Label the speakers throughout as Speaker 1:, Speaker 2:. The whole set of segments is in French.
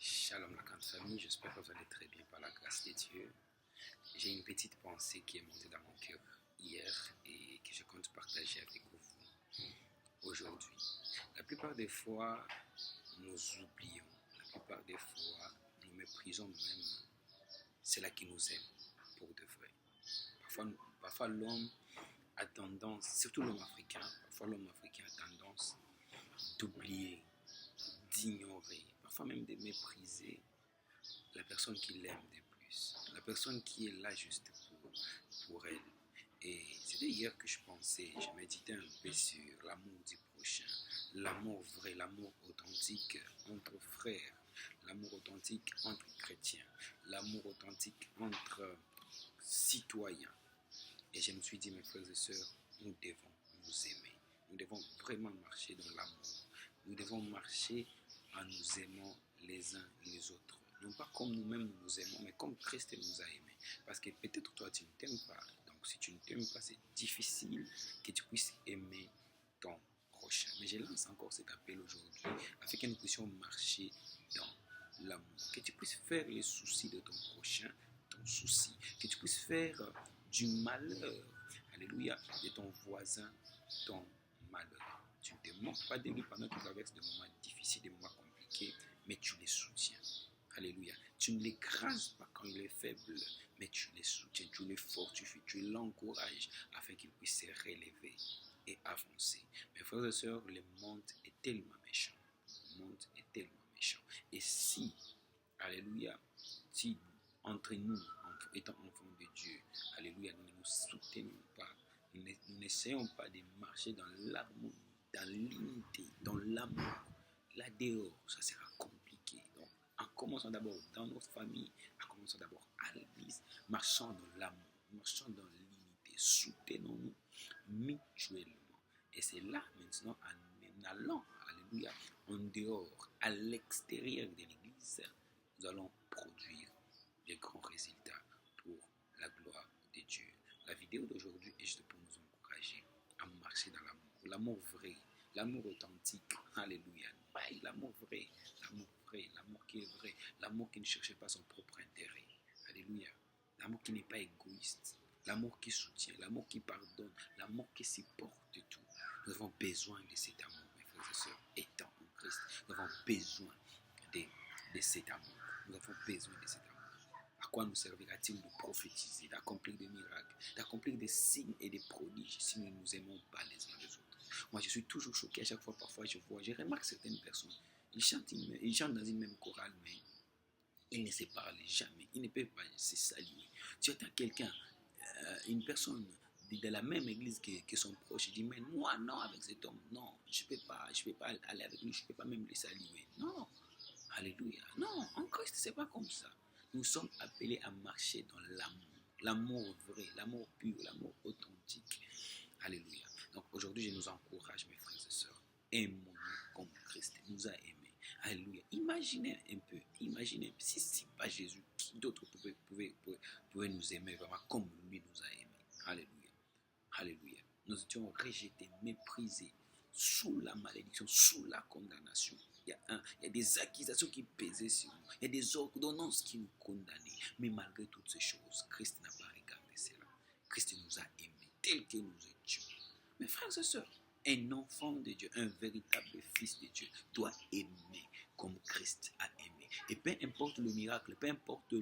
Speaker 1: Shalom la grande famille, j'espère que vous allez très bien par la grâce de Dieu. J'ai une petite pensée qui est montée dans mon cœur hier et que je compte partager avec vous aujourd'hui. La plupart des fois, nous oublions. La plupart des fois, nous méprisons même ceux-là qui nous aiment pour de vrai. Parfois l'homme a tendance, surtout l'homme africain, a tendance d'oublier, d'ignorer, parfois même de mépriser la personne qui l'aime de plus, la personne qui est là juste pour elle. Et c'était hier que je pensais, je méditais un peu sur l'amour du prochain, l'amour vrai, l'amour authentique entre frères, l'amour authentique entre chrétiens, l'amour authentique entre citoyens. Et je me suis dit, mes frères et sœurs, nous devons nous aimer. Nous devons vraiment marcher dans l'amour. Nous devons marcher en nous aimant les uns les autres. Non pas comme nous-mêmes nous aimons, mais comme Christ nous a aimés. Parce que peut-être toi, tu ne t'aimes pas. Donc si tu ne t'aimes pas, c'est difficile que tu puisses aimer ton prochain. Mais je lance encore cet appel aujourd'hui, afin que nous puissions marcher dans l'amour. Que tu puisses faire les soucis de ton prochain, ton souci. Que tu puisses faire du malheur, alléluia, de ton voisin, ton malheur. Tu ne te moques pas de lui pendant qu'il traverse des moments difficiles, des moments compliqués, mais tu les soutiens. Alléluia. Tu ne l'écrases pas quand il est faible, mais tu les soutiens, tu les fortifies, tu l'encourages afin qu'il puisse se relever et avancer. Mes frères et sœurs, le monde est tellement méchant. Le monde est tellement méchant. Et si, alléluia, si entre nous, étant enfants de Dieu, alléluia, nous ne nous soutenons pas, nous n'essayons pas de marcher dans l'harmonie, dans l'unité, dans l'amour, là dehors, ça sera compliqué. Donc, en commençant d'abord dans notre famille, en commençant d'abord à l'église, marchons dans l'amour, marchons dans l'unité, soutenons-nous mutuellement. Et c'est là maintenant, en allant, alléluia, en dehors, à l'extérieur de l'église, nous allons produire des grands résultats pour la gloire de Dieu. La vidéo d'aujourd'hui est juste pour nous encourager à marcher dans l'amour. L'amour vrai, l'amour authentique. Alléluia. L'amour vrai, l'amour qui est vrai, l'amour qui ne cherche pas son propre intérêt. Alléluia. L'amour qui n'est pas égoïste, l'amour qui soutient, l'amour qui pardonne, l'amour qui supporte tout. Nous avons besoin de cet amour, mes frères et sœurs, étant en Christ. Nous avons besoin de cet amour. Nous avons besoin de cet amour. À quoi nous servira-t-il de prophétiser, d'accomplir des miracles, d'accomplir des signes et des prodiges si nous ne nous aimons pas les uns les autres? Moi, je suis toujours choqué à chaque fois, parfois je remarque certaines personnes, ils chantent dans une même chorale, mais ils ne se parlent jamais, ils ne peuvent pas se saluer. Tu attends quelqu'un, une personne de la même église que son proche, il dit, mais moi, non, avec cet homme, non, je ne peux pas aller avec lui, je ne peux pas même le saluer. Non, alléluia. Non, en Christ, ce n'est pas comme ça. Nous sommes appelés à marcher dans l'amour. L'amour vrai, l'amour pur, l'amour authentique. Alléluia. Donc aujourd'hui, je nous encourage, mes frères et sœurs. Aimons-nous comme Christ nous a aimés. Alléluia. Imaginez un peu, si ce n'est pas Jésus, qui d'autre pouvait nous aimer vraiment comme lui nous a aimés. Alléluia. Alléluia. Nous étions rejetés, méprisés, sous la malédiction, sous la condamnation. Il y a des accusations qui pesaient sur nous. Il y a des ordonnances qui nous condamnaient. Mais malgré toutes ces choses, Christ n'a pas regardé cela. Christ nous a aimés tels que nous étions. Mes frères et sœurs, un enfant de Dieu, un véritable fils de Dieu doit aimer comme Christ a aimé. Et peu importe le miracle, peu importe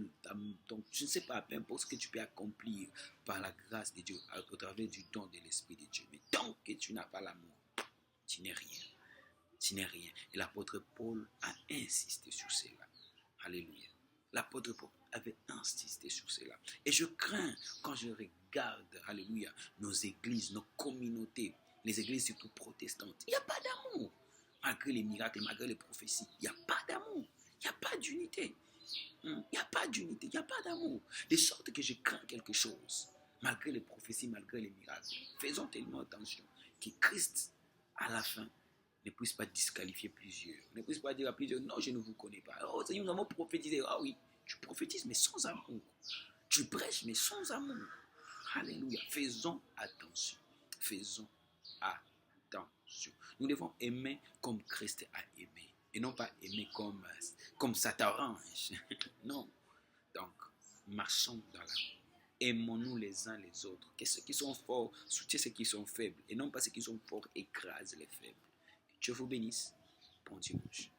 Speaker 1: je ne sais pas, peu importe ce que tu peux accomplir par la grâce de Dieu, au travers du don de l'Esprit de Dieu. Mais tant que tu n'as pas l'amour, tu n'es rien. Tu n'es rien. Et l'apôtre Paul a insisté sur cela. Alléluia. L'apôtre Paul avait insisté sur cela. Et je crains quand je regarde, alléluia, nos églises, nos communautés, les églises surtout protestantes. Il n'y a pas d'amour. Malgré les miracles, malgré les prophéties, il n'y a pas d'amour. Il n'y a pas d'unité. Il n'y a pas d'unité, il n'y a pas d'amour. De sorte que je crains quelque chose. Malgré les prophéties, malgré les miracles. Faisons tellement attention que Christ, à la fin, ne puisse pas disqualifier plusieurs. Ne puisse pas dire à plusieurs, non, je ne vous connais pas. Oh Seigneur, nous avons prophétisé. Ah oui, tu prophétises, mais sans amour. Tu prêches, mais sans amour. Alléluia. Faisons attention. Faisons attention. Nous devons aimer comme Christ a aimé. Et non pas aimer comme comme ça t'arrange. Non. Donc, marchons dans l'amour. Aimons-nous les uns les autres. Que ceux qui sont forts soutiennent ceux qui sont faibles. Et non pas ceux qui sont forts écrasent les faibles. Dieu vous bénisse. Bon dimanche.